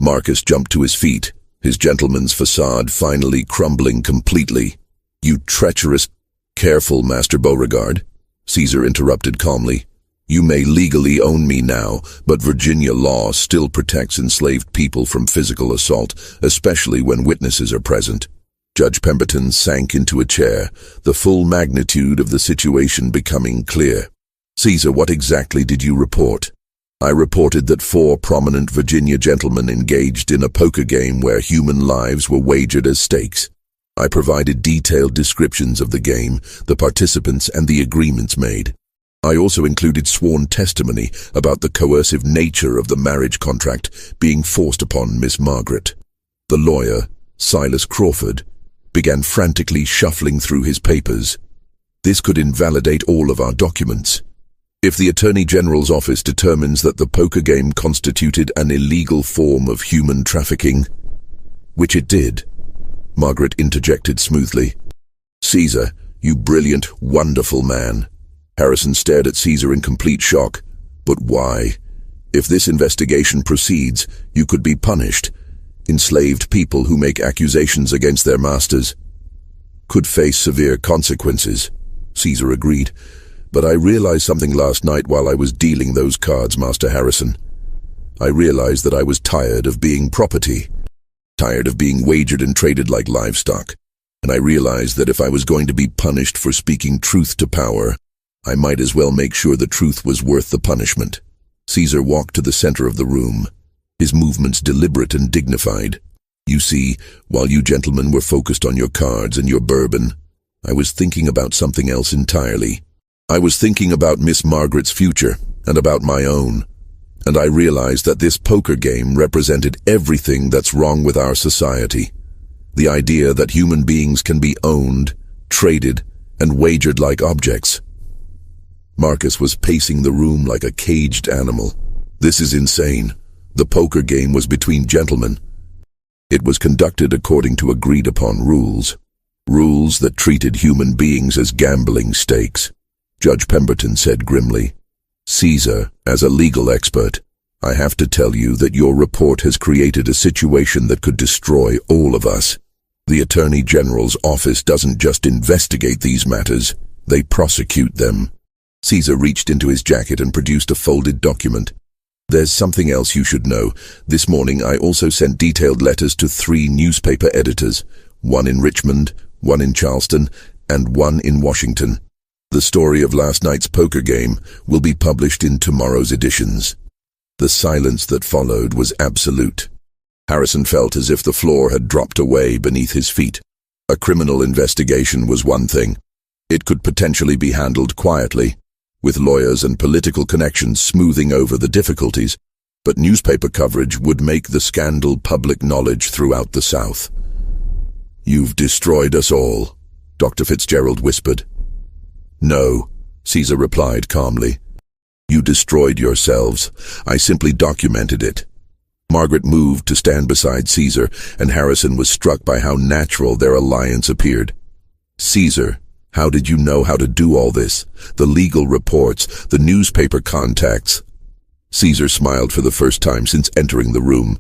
Marcus jumped to his feet, his gentleman's facade finally crumbling completely. "You treacherous—" "Careful, Master Beauregard," Caesar interrupted calmly. "You may legally own me now, but Virginia law still protects enslaved people from physical assault, especially when witnesses are present." Judge Pemberton sank into a chair, the full magnitude of the situation becoming clear. "Caesar, what exactly did you report?" "I reported that 4 prominent Virginia gentlemen engaged in a poker game where human lives were wagered as stakes. I provided detailed descriptions of the game, the participants, and the agreements made. I also included sworn testimony about the coercive nature of the marriage contract being forced upon Miss Margaret." The lawyer, Silas Crawford, began frantically shuffling through his papers. "This could invalidate all of our documents. If the Attorney General's office determines that the poker game constituted an illegal form of human trafficking—" "Which it did," Margaret interjected smoothly. "Caesar, you brilliant, wonderful man." Harrison stared at Caesar in complete shock. "But why? If this investigation proceeds, you could be punished. Enslaved people who make accusations against their masters could face severe consequences." Caesar agreed. "But I realized something last night while I was dealing those cards, Master Harrison. I realized that I was tired of being property, tired of being wagered and traded like livestock. And I realized that if I was going to be punished for speaking truth to power, I might as well make sure the truth was worth the punishment." Caesar walked to the center of the room, his movements deliberate and dignified. You see, while you gentlemen were focused on your cards and your bourbon, I was thinking about something else entirely. I was thinking about Miss Margaret's future and about my own. And I realized that this poker game represented everything that's wrong with our society. The idea that human beings can be owned, traded, and wagered like objects. Marcus was pacing the room like a caged animal. This is insane. The poker game was between gentlemen. It was conducted according to agreed-upon rules. Rules that treated human beings as gambling stakes. Judge Pemberton said grimly, "Caesar, as a legal expert, I have to tell you that your report has created a situation that could destroy all of us. The Attorney General's office doesn't just investigate these matters, they prosecute them." Caesar reached into his jacket and produced a folded document. "There's something else you should know. This morning I also sent detailed letters to 3 newspaper editors, one in Richmond, one in Charleston, and one in Washington. The story of last night's poker game will be published in tomorrow's editions." The silence that followed was absolute. Harrison felt as if the floor had dropped away beneath his feet. A criminal investigation was one thing. It could potentially be handled quietly, with lawyers and political connections smoothing over the difficulties, but newspaper coverage would make the scandal public knowledge throughout the South. "You've destroyed us all," Dr. Fitzgerald whispered. "No," Caesar replied calmly. "You destroyed yourselves. I simply documented it." Margaret moved to stand beside Caesar, and Harrison was struck by how natural their alliance appeared. "Caesar, how did you know how to do all this? The legal reports, the newspaper contacts." Caesar smiled for the first time since entering the room.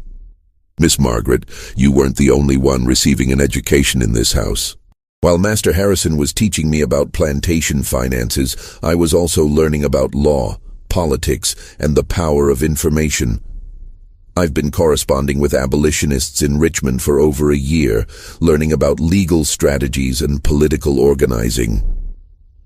"Miss Margaret, you weren't the only one receiving an education in this house. While Master Harrison was teaching me about plantation finances, I was also learning about law, politics, and the power of information. I've been corresponding with abolitionists in Richmond for over a year, learning about legal strategies and political organizing."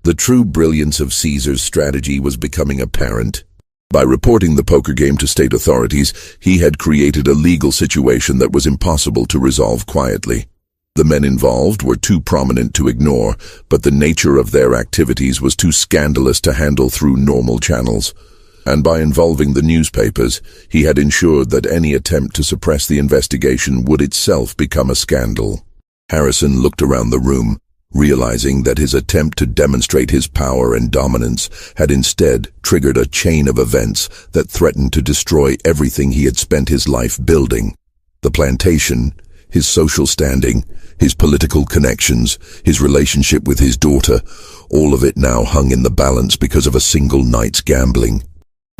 The true brilliance of Caesar's strategy was becoming apparent. By reporting the poker game to state authorities, he had created a legal situation that was impossible to resolve quietly. The men involved were too prominent to ignore, but the nature of their activities was too scandalous to handle through normal channels. And by involving the newspapers, he had ensured that any attempt to suppress the investigation would itself become a scandal. Harrison looked around the room, realizing that his attempt to demonstrate his power and dominance had instead triggered a chain of events that threatened to destroy everything he had spent his life building. The plantation, his social standing, his political connections, his relationship with his daughter, all of it now hung in the balance because of a single night's gambling.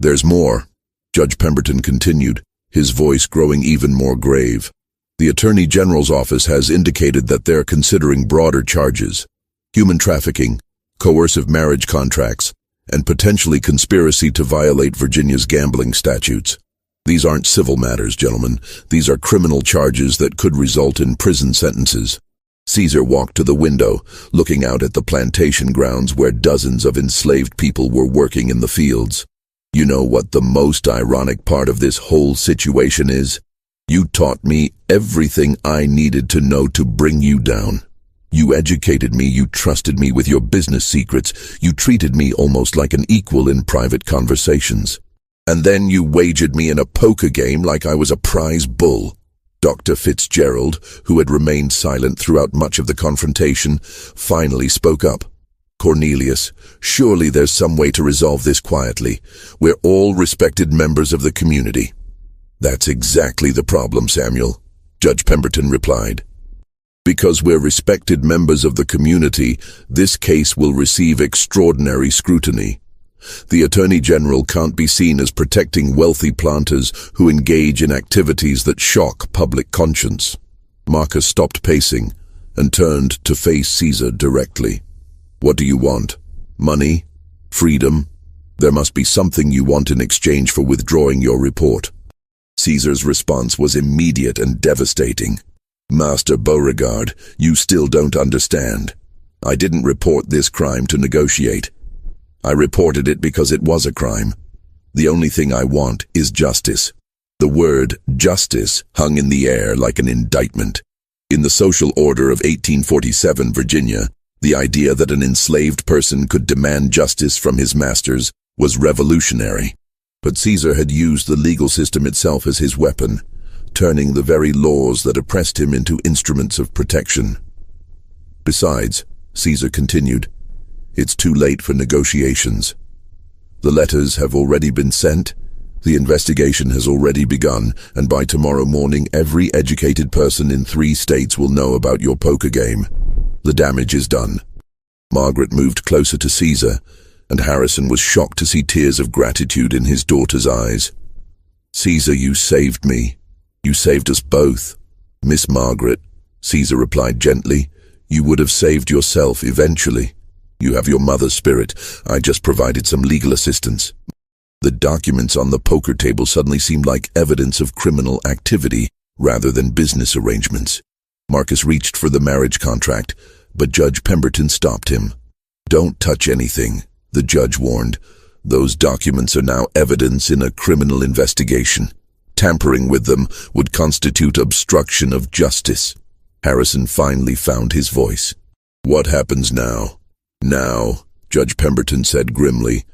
"There's more," Judge Pemberton continued, his voice growing even more grave. "The Attorney General's office has indicated that they're considering broader charges: human trafficking, coercive marriage contracts, and potentially conspiracy to violate Virginia's gambling statutes. These aren't civil matters, gentlemen. These are criminal charges that could result in prison sentences." Caesar walked to the window, looking out at the plantation grounds where dozens of enslaved people were working in the fields. "You know what the most ironic part of this whole situation is? You taught me everything I needed to know to bring you down. You educated me, you trusted me with your business secrets, you treated me almost like an equal in private conversations. And then you wagered me in a poker game like I was a prize bull." Dr. Fitzgerald, who had remained silent throughout much of the confrontation, finally spoke up. "Cornelius, surely there's some way to resolve this quietly. We're all respected members of the community." "That's exactly the problem, Samuel," Judge Pemberton replied. "Because we're respected members of the community, this case will receive extraordinary scrutiny. The Attorney General can't be seen as protecting wealthy planters who engage in activities that shock public conscience." Marcus stopped pacing and turned to face Caesar directly. "What do you want? Money? Freedom? There must be something you want in exchange for withdrawing your report." Caesar's response was immediate and devastating. "Master Beauregard, you still don't understand. I didn't report this crime to negotiate. I reported it because it was a crime. The only thing I want is justice. The word justice hung in the air like an indictment. In the social order of 1847 Virginia, the idea that an enslaved person could demand justice from his masters was revolutionary. But Caesar had used the legal system itself as his weapon, turning the very laws that oppressed him into instruments of protection. Besides, Caesar continued, it's too late for negotiations. The letters have already been sent, the investigation has already begun, and by tomorrow morning every educated person in 3 states will know about your poker game. The damage is done. Margaret moved closer to Caesar, and Harrison was shocked to see tears of gratitude in his daughter's eyes. Caesar, you saved me. You saved us both. Miss Margaret, Caesar replied gently, you would have saved yourself eventually. You have your mother's spirit. I just provided some legal assistance. The documents on the poker table suddenly seemed like evidence of criminal activity rather than business arrangements. Marcus reached for the marriage contract, but Judge Pemberton stopped him. Don't touch anything, the judge warned. Those documents are now evidence in a criminal investigation. Tampering with them would constitute obstruction of justice. Harrison finally found his voice. What happens now? Now, Judge Pemberton said grimly,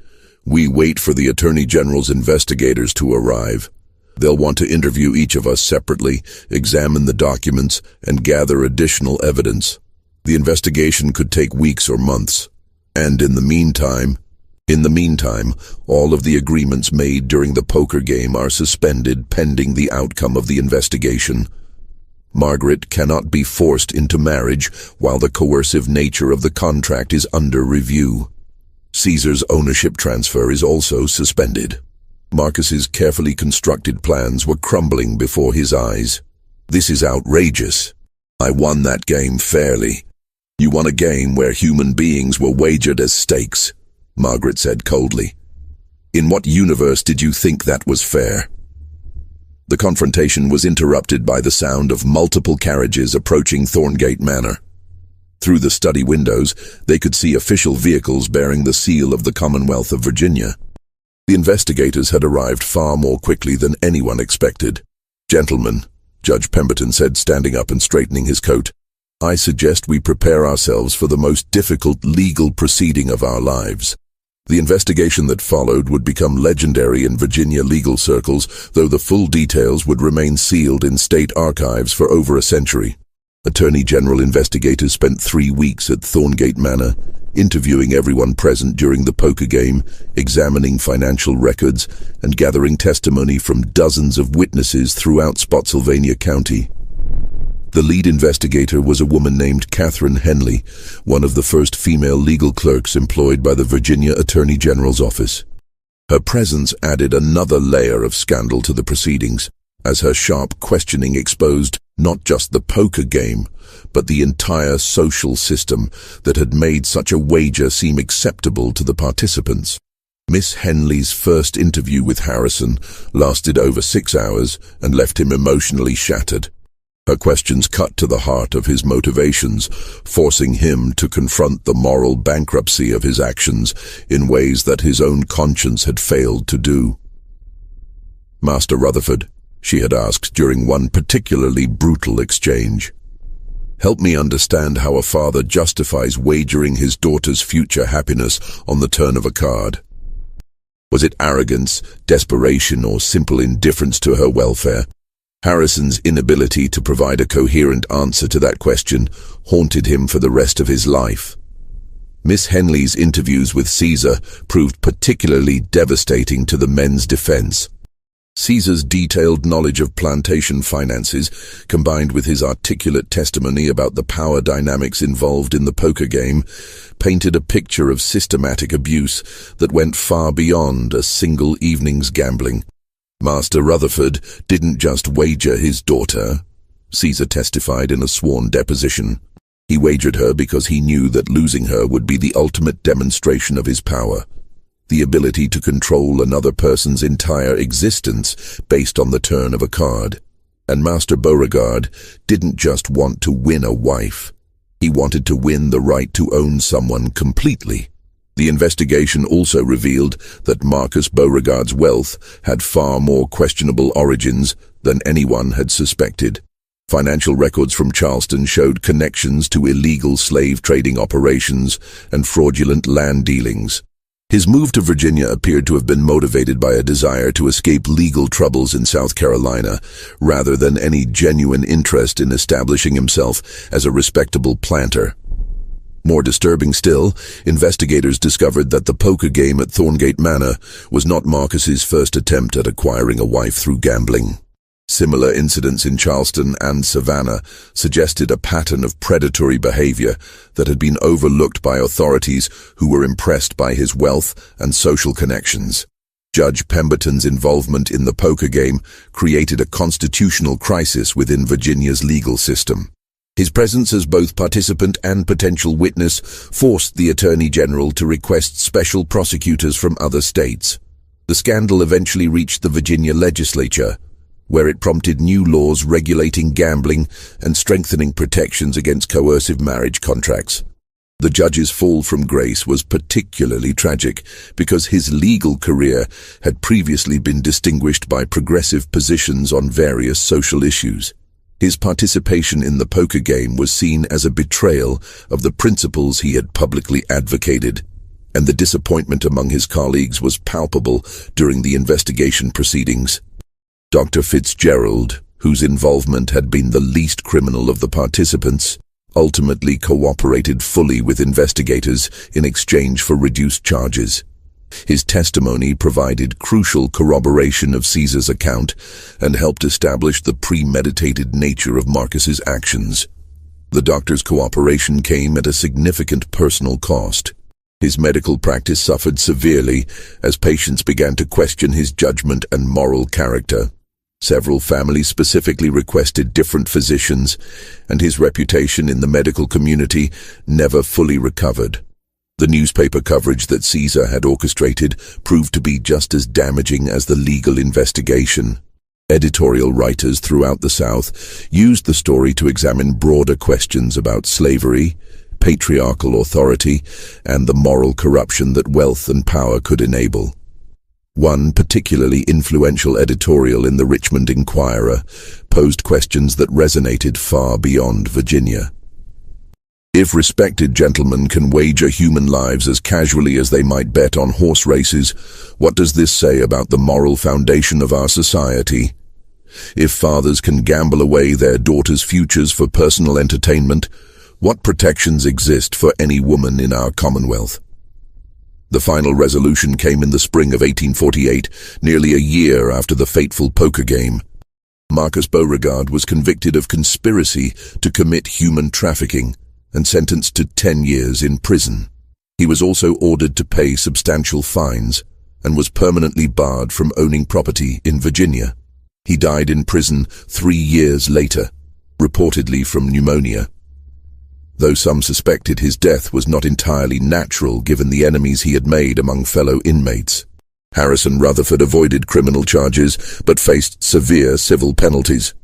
we wait for the Attorney General's investigators to arrive. They'll want to interview each of us separately, examine the documents, and gather additional evidence. The investigation could take weeks or months. And in the meantime, all of the agreements made during the poker game are suspended pending the outcome of the investigation. Margaret cannot be forced into marriage while the coercive nature of the contract is under review. Caesar's ownership transfer is also suspended. Marcus's carefully constructed plans were crumbling before his eyes. This is outrageous. I won that game fairly. You won a game where human beings were wagered as stakes, Margaret said coldly. In what universe did you think that was fair? The confrontation was interrupted by the sound of multiple carriages approaching Thorngate Manor. Through the study windows, they could see official vehicles bearing the seal of the Commonwealth of Virginia. The investigators had arrived far more quickly than anyone expected. Gentlemen, Judge Pemberton said, standing up and straightening his coat, I suggest we prepare ourselves for the most difficult legal proceeding of our lives. The investigation that followed would become legendary in Virginia legal circles, though the full details would remain sealed in state archives for over a century. Attorney General investigators spent 3 weeks at Thorngate Manor, interviewing everyone present during the poker game, examining financial records, and gathering testimony from dozens of witnesses throughout Spotsylvania County. The lead investigator was a woman named Catherine Henley, one of the first female legal clerks employed by the Virginia Attorney General's office. Her presence added another layer of scandal to the proceedings, as her sharp questioning exposed not just the poker game, but the entire social system that had made such a wager seem acceptable to the participants. Miss Henley's first interview with Harrison lasted over 6 hours and left him emotionally shattered. Her questions cut to the heart of his motivations, forcing him to confront the moral bankruptcy of his actions in ways that his own conscience had failed to do. Master Rutherford, she had asked during one particularly brutal exchange, help me understand how a father justifies wagering his daughter's future happiness on the turn of a card. Was it arrogance, desperation, or simple indifference to her welfare? Harrison's inability to provide a coherent answer to that question haunted him for the rest of his life. Miss Henley's interviews with Caesar proved particularly devastating to the men's defense. Caesar's detailed knowledge of plantation finances, combined with his articulate testimony about the power dynamics involved in the poker game, painted a picture of systematic abuse that went far beyond a single evening's gambling. Master Rutherford didn't just wager his daughter, Caesar testified in a sworn deposition. He wagered her because he knew that losing her would be the ultimate demonstration of his power. The ability to control another person's entire existence based on the turn of a card. And Master Beauregard didn't just want to win a wife. He wanted to win the right to own someone completely. The investigation also revealed that Marcus Beauregard's wealth had far more questionable origins than anyone had suspected. Financial records from Charleston showed connections to illegal slave trading operations and fraudulent land dealings. His move to Virginia appeared to have been motivated by a desire to escape legal troubles in South Carolina, rather than any genuine interest in establishing himself as a respectable planter. More disturbing still, investigators discovered that the poker game at Thorngate Manor was not Marcus's first attempt at acquiring a wife through gambling. Similar incidents in Charleston and Savannah suggested a pattern of predatory behavior that had been overlooked by authorities who were impressed by his wealth and social connections. Judge Pemberton's involvement in the poker game created a constitutional crisis within Virginia's legal system. His presence as both participant and potential witness forced the Attorney General to request special prosecutors from other states. The scandal eventually reached the Virginia legislature, where it prompted new laws regulating gambling and strengthening protections against coercive marriage contracts. The judge's fall from grace was particularly tragic because his legal career had previously been distinguished by progressive positions on various social issues. His participation in the poker game was seen as a betrayal of the principles he had publicly advocated, and the disappointment among his colleagues was palpable during the investigation proceedings. Dr. Fitzgerald, whose involvement had been the least criminal of the participants, ultimately cooperated fully with investigators in exchange for reduced charges. His testimony provided crucial corroboration of Caesar's account and helped establish the premeditated nature of Marcus's actions. The doctor's cooperation came at a significant personal cost. His medical practice suffered severely as patients began to question his judgment and moral character. Several families specifically requested different physicians, and his reputation in the medical community never fully recovered. The newspaper coverage that Caesar had orchestrated proved to be just as damaging as the legal investigation. Editorial writers throughout the South used the story to examine broader questions about slavery, patriarchal authority, and the moral corruption that wealth and power could enable. One particularly influential editorial in the Richmond Inquirer posed questions that resonated far beyond Virginia. If respected gentlemen can wager human lives as casually as they might bet on horse races, what does this say about the moral foundation of our society? If fathers can gamble away their daughters' futures for personal entertainment, what protections exist for any woman in our Commonwealth? The final resolution came in the spring of 1848, nearly a year after the fateful poker game. Marcus Beauregard was convicted of conspiracy to commit human trafficking and sentenced to 10 years in prison. He was also ordered to pay substantial fines and was permanently barred from owning property in Virginia. He died in prison 3 years later, reportedly from pneumonia. Though some suspected his death was not entirely natural given the enemies he had made among fellow inmates. Harrison Rutherford avoided criminal charges but faced severe civil penalties.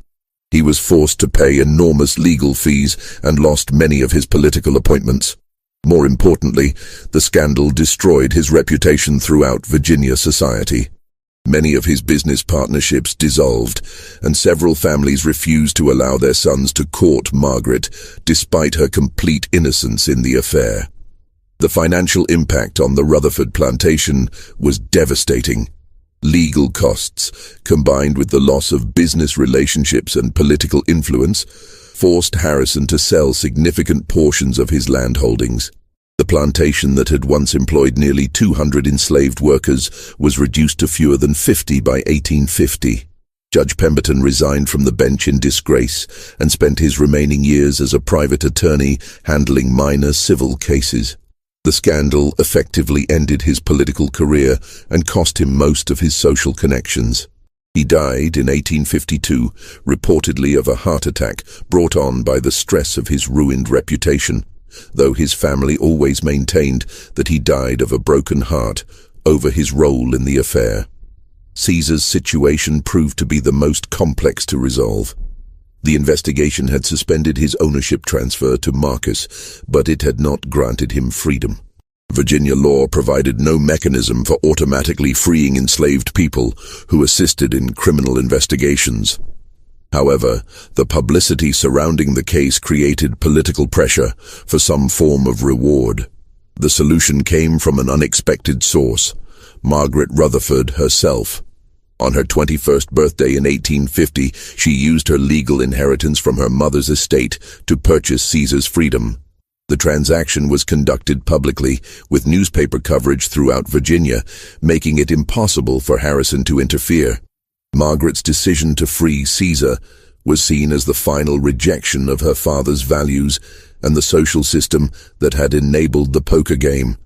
He was forced to pay enormous legal fees and lost many of his political appointments. More importantly, the scandal destroyed his reputation throughout Virginia society. Many of his business partnerships dissolved, and several families refused to allow their sons to court Margaret, despite her complete innocence in the affair. The financial impact on the Rutherford plantation was devastating. Legal costs, combined with the loss of business relationships and political influence, forced Harrison to sell significant portions of his land holdings. The plantation that had once employed nearly 200 enslaved workers was reduced to fewer than 50 by 1850. Judge Pemberton resigned from the bench in disgrace and spent his remaining years as a private attorney handling minor civil cases. The scandal effectively ended his political career and cost him most of his social connections. He died in 1852, reportedly of a heart attack brought on by the stress of his ruined reputation, though his family always maintained that he died of a broken heart over his role in the affair. Caesar's situation proved to be the most complex to resolve. The investigation had suspended his ownership transfer to Marcus, but it had not granted him freedom. Virginia law provided no mechanism for automatically freeing enslaved people who assisted in criminal investigations. However, the publicity surrounding the case created political pressure for some form of reward. The solution came from an unexpected source: Margaret Rutherford herself. On her 21st birthday in 1850, she used her legal inheritance from her mother's estate to purchase Caesar's freedom. The transaction was conducted publicly, with newspaper coverage throughout Virginia, making it impossible for Harrison to interfere. Margaret's decision to free Caesar was seen as the final rejection of her father's values and the social system that had enabled the poker game.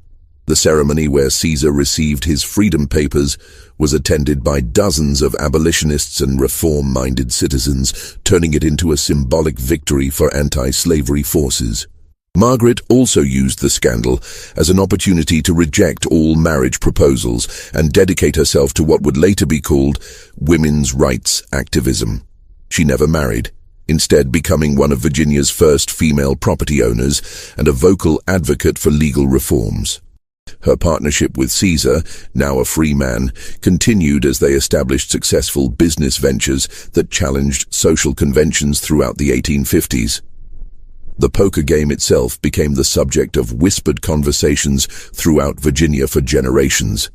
The ceremony where Caesar received his freedom papers was attended by dozens of abolitionists and reform-minded citizens, turning it into a symbolic victory for anti-slavery forces. Margaret also used the scandal as an opportunity to reject all marriage proposals and dedicate herself to what would later be called women's rights activism. She never married, instead becoming one of Virginia's first female property owners and a vocal advocate for legal reforms. Her partnership with Caesar, now a free man, continued as they established successful business ventures that challenged social conventions throughout the 1850s. The poker game itself became the subject of whispered conversations throughout Virginia for generations.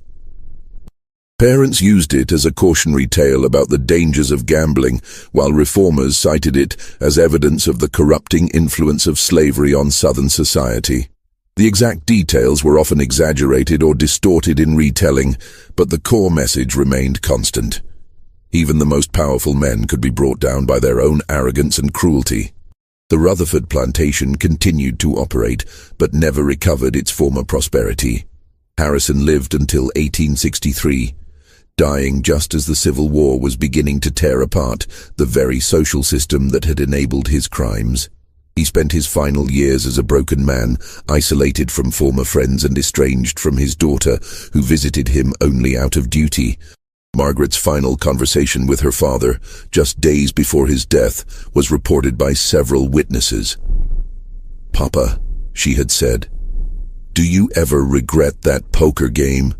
Parents used it as a cautionary tale about the dangers of gambling, while reformers cited it as evidence of the corrupting influence of slavery on Southern society. The exact details were often exaggerated or distorted in retelling, but the core message remained constant. Even the most powerful men could be brought down by their own arrogance and cruelty. The Rutherford plantation continued to operate, but never recovered its former prosperity. Harrison lived until 1863, dying just as the Civil War was beginning to tear apart the very social system that had enabled his crimes. He spent his final years as a broken man, isolated from former friends and estranged from his daughter, who visited him only out of duty. Margaret's final conversation with her father, just days before his death, was reported by several witnesses. "Papa," she had said, "do you ever regret that poker game?"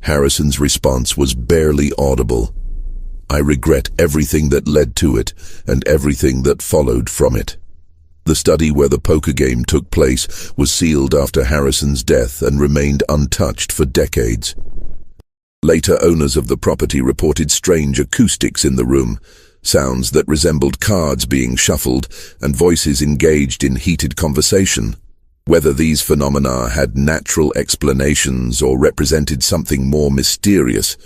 Harrison's response was barely audible. "I regret everything that led to it and everything that followed from it." The study where the poker game took place was sealed after Harrison's death and remained untouched for decades. Later owners of the property reported strange acoustics in the room, sounds that resembled cards being shuffled and voices engaged in heated conversation. Whether these phenomena had natural explanations or represented something more mysterious,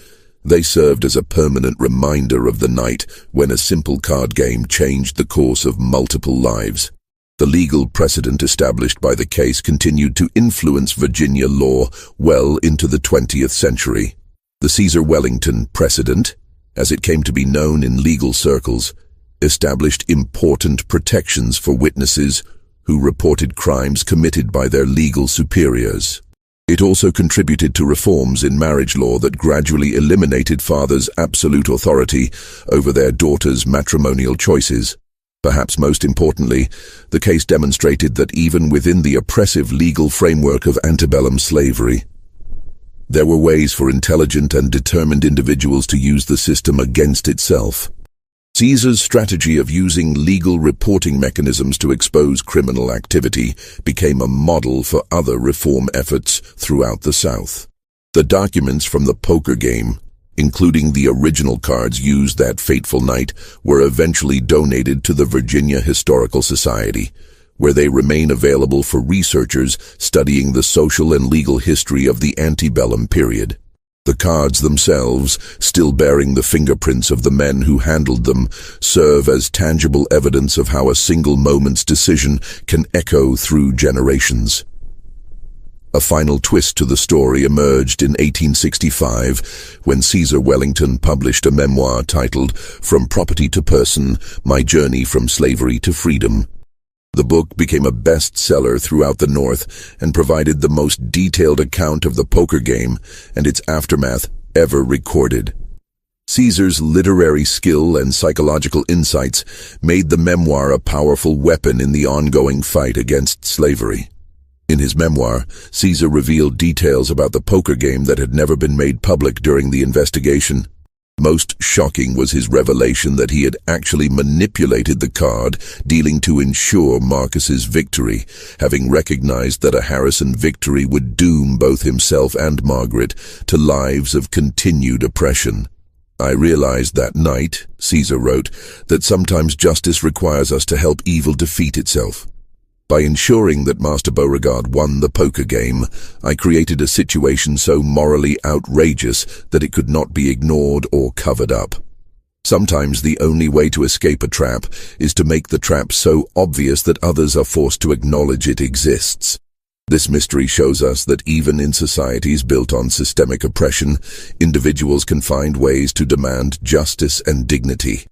they served as a permanent reminder of the night when a simple card game changed the course of multiple lives. The legal precedent established by the case continued to influence Virginia law well into the 20th century. The Caesar Wellington precedent, as it came to be known in legal circles, established important protections for witnesses who reported crimes committed by their legal superiors. It also contributed to reforms in marriage law that gradually eliminated fathers' absolute authority over their daughters' matrimonial choices. Perhaps most importantly, the case demonstrated that even within the oppressive legal framework of antebellum slavery, there were ways for intelligent and determined individuals to use the system against itself. Caesar's strategy of using legal reporting mechanisms to expose criminal activity became a model for other reform efforts throughout the South. The documents from the poker game, including the original cards used that fateful night, were eventually donated to the Virginia Historical Society, where they remain available for researchers studying the social and legal history of the antebellum period. The cards themselves, still bearing the fingerprints of the men who handled them, serve as tangible evidence of how a single moment's decision can echo through generations. A final twist to the story emerged in 1865 when Caesar Wellington published a memoir titled "From Property to Person: My Journey from Slavery to Freedom." The book became a bestseller throughout the North and provided the most detailed account of the poker game and its aftermath ever recorded. Caesar's literary skill and psychological insights made the memoir a powerful weapon in the ongoing fight against slavery. In his memoir, Caesar revealed details about the poker game that had never been made public during the investigation. Most shocking was his revelation that he had actually manipulated the card dealing to ensure Marcus's victory, having recognized that a Harrison victory would doom both himself and Margaret to lives of continued oppression. "I realized that night," Caesar wrote, "that sometimes justice requires us to help evil defeat itself. By ensuring that Master Beauregard won the poker game, I created a situation so morally outrageous that it could not be ignored or covered up. Sometimes the only way to escape a trap is to make the trap so obvious that others are forced to acknowledge it exists." This mystery shows us that even in societies built on systemic oppression, individuals can find ways to demand justice and dignity.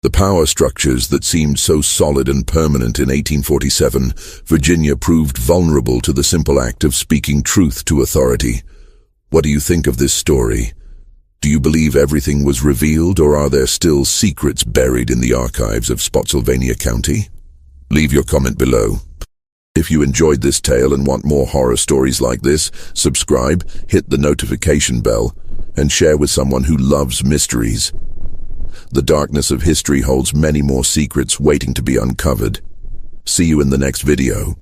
The power structures that seemed so solid and permanent in 1847, Virginia proved vulnerable to the simple act of speaking truth to authority. What do you think of this story? Do you believe everything was revealed, or are there still secrets buried in the archives of Spotsylvania County? Leave your comment below. If you enjoyed this tale and want more horror stories like this, subscribe, hit the notification bell, and share with someone who loves mysteries. The darkness of history holds many more secrets waiting to be uncovered. See you in the next video.